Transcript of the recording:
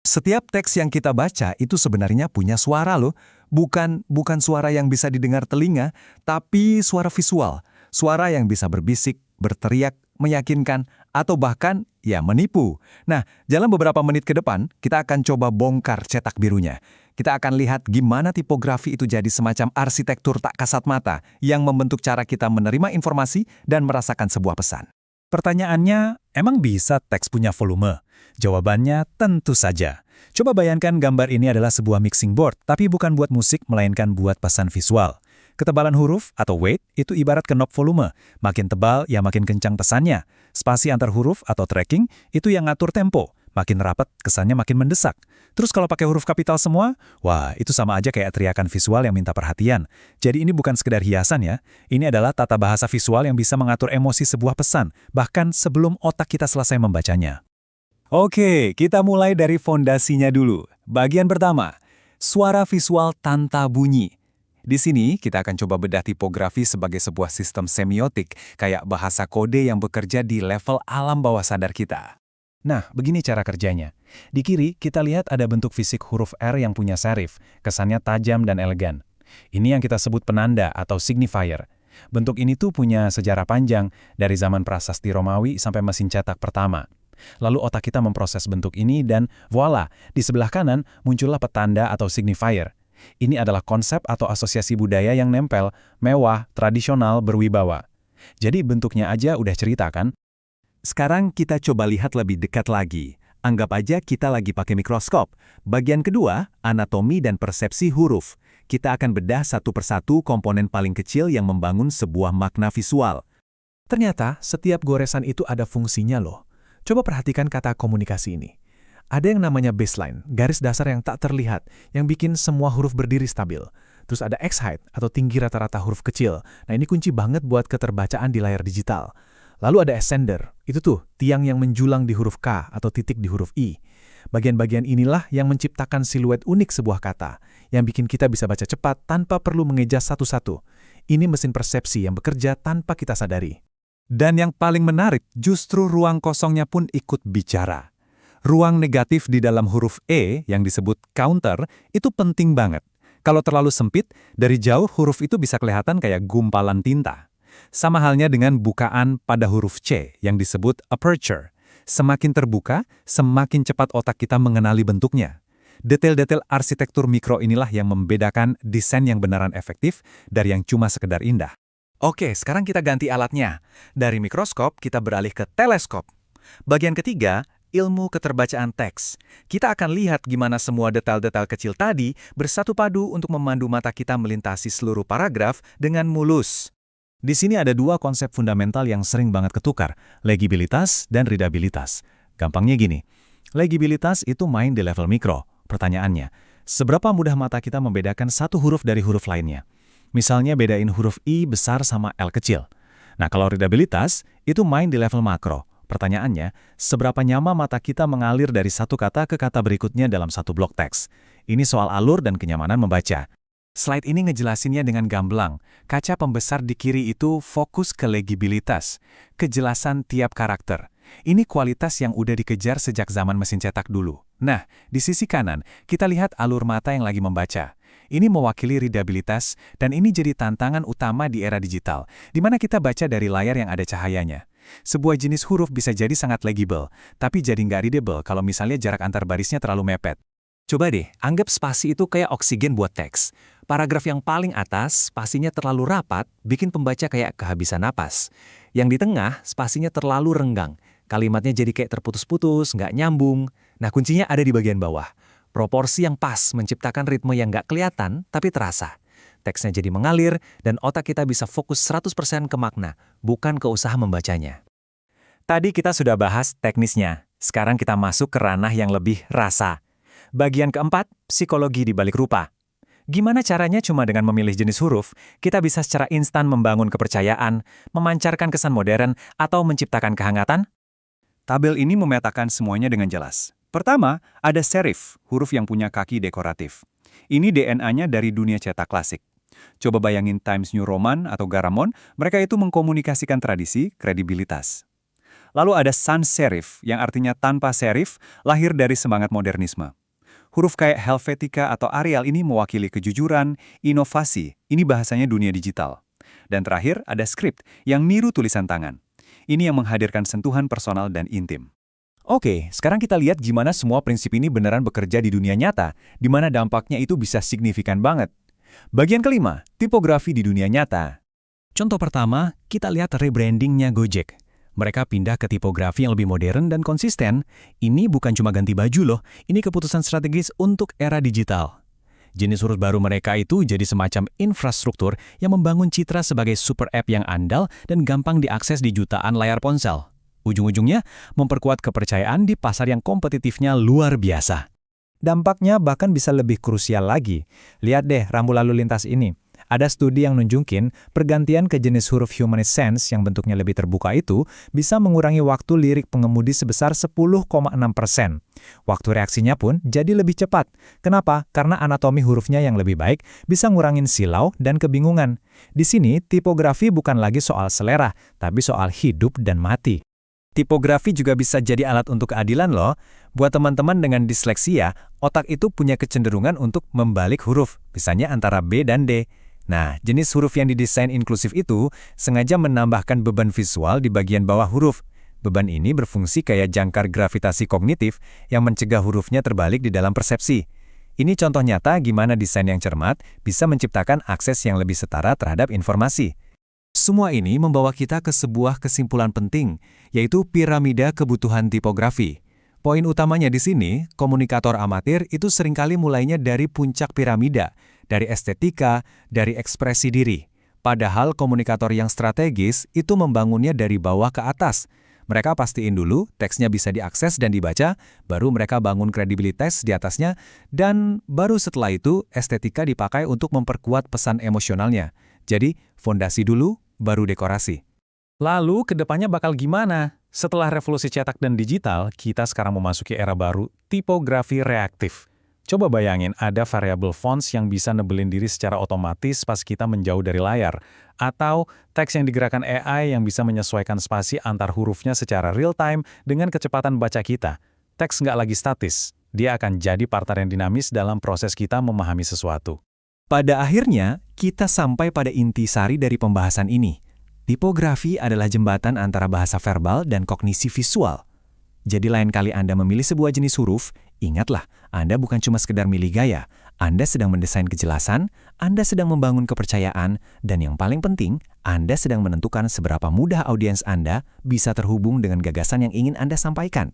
Setiap teks yang kita baca itu sebenarnya punya suara loh. Bukan suara yang bisa didengar telinga, tapi suara visual. Suara yang bisa berbisik, berteriak, meyakinkan, atau bahkan ya menipu. Nah, dalam beberapa menit ke depan, kita akan coba bongkar cetak birunya. Kita akan lihat gimana tipografi itu jadi semacam arsitektur tak kasat mata yang membentuk cara kita menerima informasi dan merasakan sebuah pesan. Pertanyaannya, emang bisa teks punya volume? Jawabannya tentu saja. Coba bayangkan gambar ini adalah sebuah mixing board, tapi bukan buat musik, melainkan buat pesan visual. Ketebalan huruf atau weight itu ibarat knob volume. Makin tebal, ya makin kencang pesannya. Spasi antar huruf atau tracking itu yang ngatur tempo. Makin rapat, kesannya makin mendesak. Terus kalau pakai huruf kapital semua, wah itu sama aja kayak teriakan visual yang minta perhatian. Jadi ini bukan sekedar hiasan ya. Ini adalah tata bahasa visual yang bisa mengatur emosi sebuah pesan, bahkan sebelum otak kita selesai membacanya. Oke, kita mulai dari fondasinya dulu. Bagian pertama, suara visual tanpa bunyi. Di sini, kita akan coba bedah tipografi sebagai sebuah sistem semiotik, kayak bahasa kode yang bekerja di level alam bawah sadar kita. Nah, begini cara kerjanya. Di kiri, kita lihat ada bentuk fisik huruf R yang punya serif, kesannya tajam dan elegan. Ini yang kita sebut penanda atau signifier. Bentuk ini tuh punya sejarah panjang, dari zaman prasasti Romawi sampai mesin cetak pertama. Lalu otak kita memproses bentuk ini dan voila, di sebelah kanan muncullah petanda atau signifier. Ini adalah konsep atau asosiasi budaya yang nempel, mewah, tradisional, berwibawa. Jadi bentuknya aja udah cerita kan? Sekarang kita coba lihat lebih dekat lagi. Anggap aja kita lagi pakai mikroskop. Bagian kedua, anatomi dan persepsi huruf. Kita akan bedah satu persatu komponen paling kecil yang membangun sebuah makna visual. Ternyata setiap goresan itu ada fungsinya loh. Coba perhatikan kata komunikasi ini. Ada yang namanya baseline, garis dasar yang tak terlihat, yang bikin semua huruf berdiri stabil. Terus ada X-height atau tinggi rata-rata huruf kecil. Nah ini kunci banget buat keterbacaan di layar digital. Lalu ada ascender, itu tuh tiang yang menjulang di huruf K atau titik di huruf I. Bagian-bagian inilah yang menciptakan siluet unik sebuah kata, yang bikin kita bisa baca cepat tanpa perlu mengeja satu-satu. Ini mesin persepsi yang bekerja tanpa kita sadari. Dan yang paling menarik, justru ruang kosongnya pun ikut bicara. Ruang negatif di dalam huruf E yang disebut counter itu penting banget. Kalau terlalu sempit, dari jauh huruf itu bisa kelihatan kayak gumpalan tinta. Sama halnya dengan bukaan pada huruf C yang disebut aperture. Semakin terbuka, semakin cepat otak kita mengenali bentuknya. Detail-detail arsitektur mikro inilah yang membedakan desain yang beneran efektif dari yang cuma sekedar indah. Oke, sekarang kita ganti alatnya. Dari mikroskop, kita beralih ke teleskop. Bagian ketiga, ilmu keterbacaan teks. Kita akan lihat gimana semua detail-detail kecil tadi bersatu padu untuk memandu mata kita melintasi seluruh paragraf dengan mulus. Di sini ada dua konsep fundamental yang sering banget ketukar, legibilitas dan readabilitas. Gampangnya gini, legibilitas itu main di level mikro. Pertanyaannya, seberapa mudah mata kita membedakan satu huruf dari huruf lainnya? Misalnya bedain huruf I besar sama L kecil. Nah kalau readabilitas, itu main di level makro. Pertanyaannya, seberapa nyaman mata kita mengalir dari satu kata ke kata berikutnya dalam satu blok teks? Ini soal alur dan kenyamanan membaca. Slide ini ngejelasinnya dengan gamblang. Kaca pembesar di kiri itu fokus ke legibilitas, kejelasan tiap karakter. Ini kualitas yang udah dikejar sejak zaman mesin cetak dulu. Nah, di sisi kanan, kita lihat alur mata yang lagi membaca. Ini mewakili readabilitas, dan ini jadi tantangan utama di era digital, di mana kita baca dari layar yang ada cahayanya. Sebuah jenis huruf bisa jadi sangat legible, tapi jadi nggak readable kalau misalnya jarak antar barisnya terlalu mepet. Coba deh, anggap spasi itu kayak oksigen buat teks. Paragraf yang paling atas, spasinya terlalu rapat, bikin pembaca kayak kehabisan napas. Yang di tengah, spasinya terlalu renggang. Kalimatnya jadi kayak terputus-putus, nggak nyambung. Nah, kuncinya ada di bagian bawah. Proporsi yang pas menciptakan ritme yang nggak kelihatan, tapi terasa. Teksnya jadi mengalir, dan otak kita bisa fokus 100% ke makna, bukan ke usaha membacanya. Tadi kita sudah bahas teknisnya. Sekarang kita masuk ke ranah yang lebih rasa. Bagian keempat, psikologi di balik rupa. Gimana caranya cuma dengan memilih jenis huruf, kita bisa secara instan membangun kepercayaan, memancarkan kesan modern, atau menciptakan kehangatan? Tabel ini memetakan semuanya dengan jelas. Pertama, ada serif, huruf yang punya kaki dekoratif. Ini DNA-nya dari dunia cetak klasik. Coba bayangin Times New Roman atau Garamond, mereka itu mengkomunikasikan tradisi, kredibilitas. Lalu ada sans serif, yang artinya tanpa serif, lahir dari semangat modernisme. Huruf kayak Helvetica atau Arial ini mewakili kejujuran, inovasi, ini bahasanya dunia digital. Dan terakhir ada script yang niru tulisan tangan. Ini yang menghadirkan sentuhan personal dan intim. Oke, sekarang kita lihat gimana semua prinsip ini beneran bekerja di dunia nyata, di mana dampaknya itu bisa signifikan banget. Bagian kelima, tipografi di dunia nyata. Contoh pertama, kita lihat rebrandingnya Gojek. Mereka pindah ke tipografi yang lebih modern dan konsisten. Ini bukan cuma ganti baju loh, ini keputusan strategis untuk era digital. Jenis huruf baru mereka itu jadi semacam infrastruktur yang membangun citra sebagai super app yang andal dan gampang diakses di jutaan layar ponsel. Ujung-ujungnya, memperkuat kepercayaan di pasar yang kompetitifnya luar biasa. Dampaknya bahkan bisa lebih krusial lagi. Lihat deh rambu lalu lintas ini. Ada studi yang nunjukin pergantian ke jenis huruf Humanist Sans yang bentuknya lebih terbuka itu bisa mengurangi waktu lirik pengemudi sebesar 10,6%. Waktu reaksinya pun jadi lebih cepat. Kenapa? Karena anatomi hurufnya yang lebih baik bisa ngurangin silau dan kebingungan. Di sini, tipografi bukan lagi soal selera, tapi soal hidup dan mati. Tipografi juga bisa jadi alat untuk keadilan loh. Buat teman-teman dengan disleksia, otak itu punya kecenderungan untuk membalik huruf, misalnya antara B dan D. Nah, jenis huruf yang didesain inklusif itu sengaja menambahkan beban visual di bagian bawah huruf. Beban ini berfungsi kayak jangkar gravitasi kognitif yang mencegah hurufnya terbalik di dalam persepsi. Ini contoh nyata gimana desain yang cermat bisa menciptakan akses yang lebih setara terhadap informasi. Semua ini membawa kita ke sebuah kesimpulan penting, yaitu piramida kebutuhan tipografi. Poin utamanya di sini, komunikator amatir itu seringkali mulainya dari puncak piramida, dari estetika, dari ekspresi diri. Padahal komunikator yang strategis itu membangunnya dari bawah ke atas. Mereka pastiin dulu teksnya bisa diakses dan dibaca, baru mereka bangun kredibilitas di atasnya, dan baru setelah itu estetika dipakai untuk memperkuat pesan emosionalnya. Jadi, fondasi dulu, baru dekorasi. Lalu, kedepannya bakal gimana? Setelah revolusi cetak dan digital, kita sekarang memasuki era baru, tipografi reaktif. Coba bayangin ada variabel fonts yang bisa nebelin diri secara otomatis pas kita menjauh dari layar, atau teks yang digerakkan AI yang bisa menyesuaikan spasi antar hurufnya secara real-time dengan kecepatan baca kita. Teks nggak lagi statis, dia akan jadi partner yang dinamis dalam proses kita memahami sesuatu. Pada akhirnya, kita sampai pada intisari dari pembahasan ini. Tipografi adalah jembatan antara bahasa verbal dan kognisi visual. Jadi lain kali Anda memilih sebuah jenis huruf, ingatlah, Anda bukan cuma sekedar milih gaya. Anda sedang mendesain kejelasan, Anda sedang membangun kepercayaan, dan yang paling penting, Anda sedang menentukan seberapa mudah audiens Anda bisa terhubung dengan gagasan yang ingin Anda sampaikan.